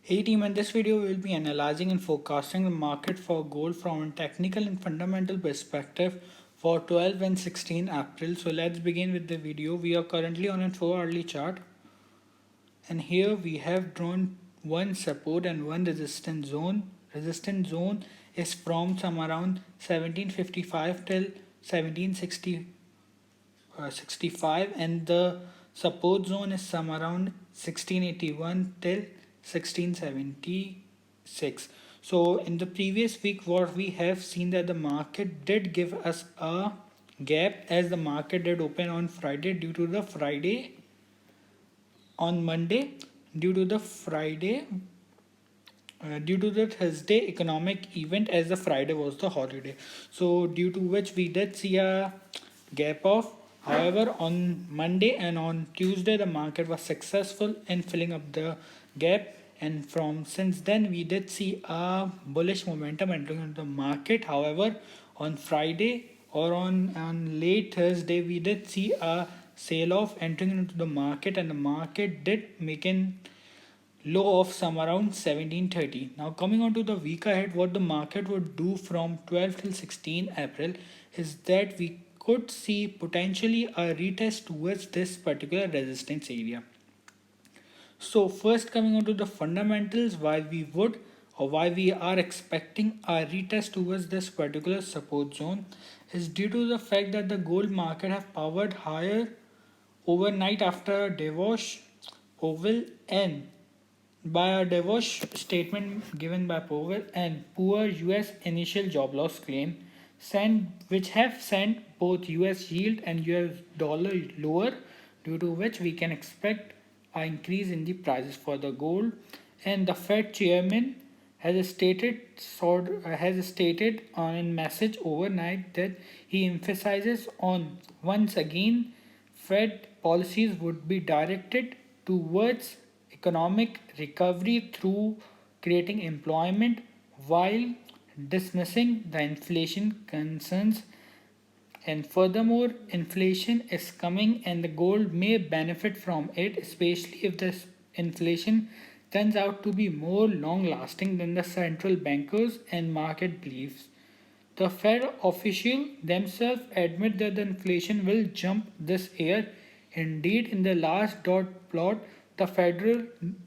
Hey team, in this video we will be analyzing and forecasting the market for gold from a technical and fundamental perspective for 12 and 16 April. So let's begin with the video. We are currently on a 4-hourly chart, and here we have drawn one support and one resistance zone. Resistance zone is from some around 1755 till 1765, and the support zone is some around 1681 till 1676. So in the previous week what we have seen that the market did give us a gap, as the market did open on Friday due to the Friday on Monday due to the Thursday economic event, as the Friday was the holiday. So due to which we did see a gap off. However, on Monday and on Tuesday the market was successful in filling up the gap, and from since then we did see a bullish momentum entering into the market. However, on Friday or on late Thursday we did see a sell off entering into the market, and the market did make an low of some around 1730. Now coming on to the week ahead, what the market would do from 12 till 16 April is that we could see potentially a retest towards this particular resistance area. So first, coming on to the fundamentals, why we are expecting a retest towards this particular support zone is due to the fact that the gold market have powered higher overnight after Davos Oval and by a Davos statement given by Powell and poor US initial job loss claim, which have sent both US yield and US dollar lower, due to which we can expect an increase in the prices for the gold. And the Fed chairman has stated on a message overnight that he emphasizes on once again Fed policies would be directed towards economic recovery through creating employment while dismissing the inflation concerns. And furthermore, inflation is coming and the gold may benefit from it, especially if this inflation turns out to be more long lasting than the central bankers and market believes. The Fed officials themselves admit that the inflation will jump this year. Indeed, in the last dot plot, the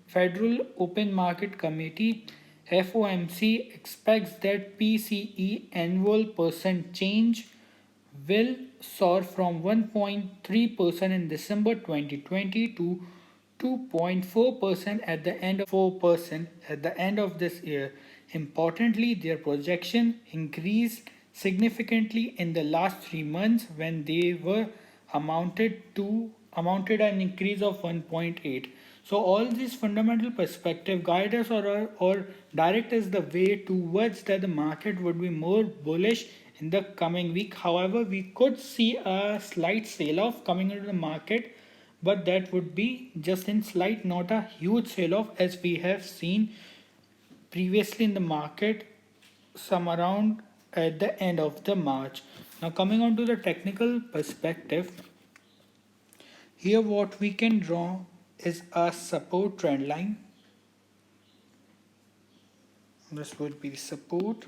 Federal Open Market Committee FOMC expects that PCE annual percent change will soar from 1.3% in December 2020 to 2.4% at the end of 4% at the end of this year. Importantly, their projection increased significantly in the last 3 months when they were amounted an increase of 1.8. So all these fundamental perspective guide us or direct us the way towards that the market would be more bullish in the coming week. However, we could see a slight sell off coming into the market, but that would be just in slight, not a huge sell off as we have seen previously in the market some around at the end of the March. Now coming on to the technical perspective, here what we can draw is a support trend line. This would be the support,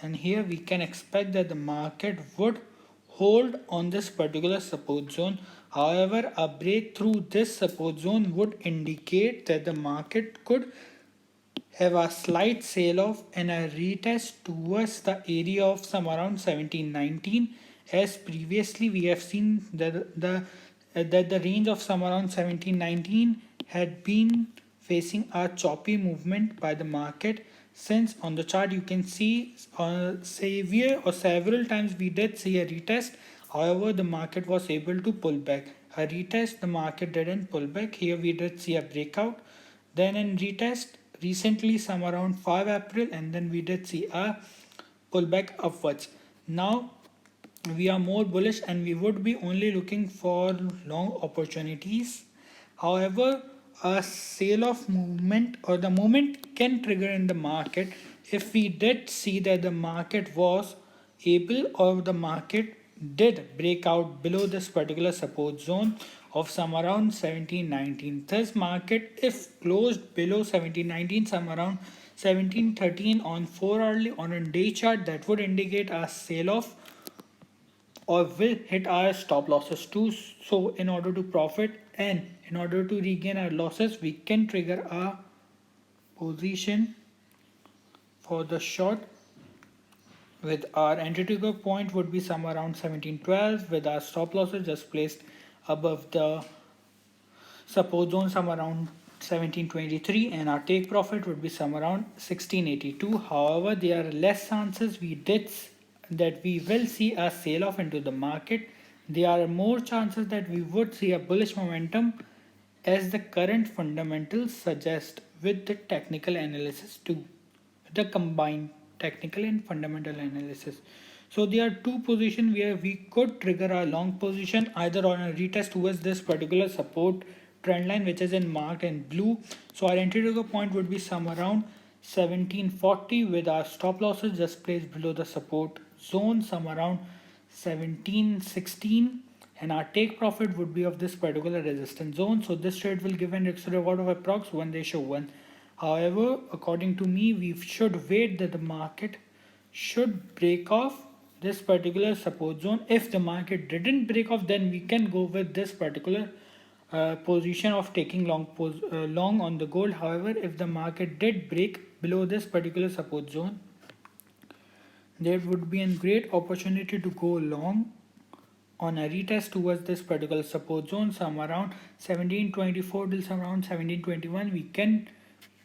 and here we can expect that the market would hold on this particular support zone. However, a break through this support zone would indicate that the market could have a slight sell off and a retest towards the area of some around 1719, as previously we have seen that the range of some around 1719 had been facing a choppy movement by the market, since on the chart you can see several times we did see a retest. However, the market was able to pull back. A retest, the market didn't pull back. Here we did see a breakout, then in retest recently some around 5 April, and then we did see a pullback upwards. Now we are more bullish and we would be only looking for long opportunities. However, a sale of movement or the movement can trigger in the market if we did see that the market was able or the market did break out below this particular support zone of some around 1719. This market, if closed below 1719, some around 1713 on 4 hourly on a day chart, that would indicate a sell off or will hit our stop losses too. So, in order to profit and in order to regain our losses, we can trigger a position for the short with our entry trigger point would be somewhere around 1712 with our stop losses just placed above the support zone somewhere around 1723 and our take profit would be somewhere around 1682. However, there are less chances that we will see a sell off into the market. There are more chances that we would see a bullish momentum as the current fundamentals suggest with the technical analysis too, the combined technical and fundamental analysis. So there are two positions where we could trigger a long position either on a retest towards this particular support trend line which is in marked in blue. So our entry trigger point would be somewhere around 1740 with our stop losses just placed below the support zone somewhere around 1716 and our take profit would be of this particular resistance zone. So this trade will give an risk reward of approx 1:1. However, according to me, we should wait that the market should break off this particular support zone. If the market didn't break off, then we can go with this particular position of taking long on the gold. However, if the market did break below this particular support zone, there would be a great opportunity to go long on a retest towards this particular support zone some around 1724 till some around 1721. We can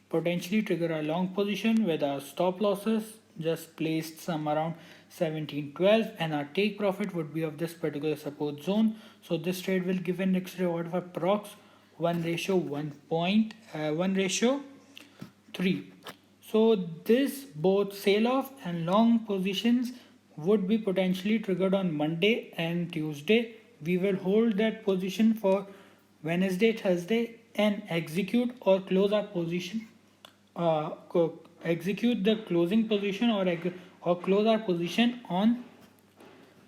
potentially trigger a long position with our stop losses just placed some around 1712 and our take profit would be of this particular support zone. So this trade will give an extra reward of approx 1:1.3. So this both sell off and long positions would be potentially triggered on Monday and Tuesday. We will hold that position for Wednesday, Thursday and execute or close our position. Execute the closing position or close our position on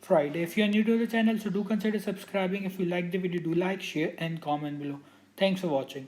Friday. If you are new to the channel, so do consider subscribing. If you like the video, do like, share and comment below. Thanks for watching.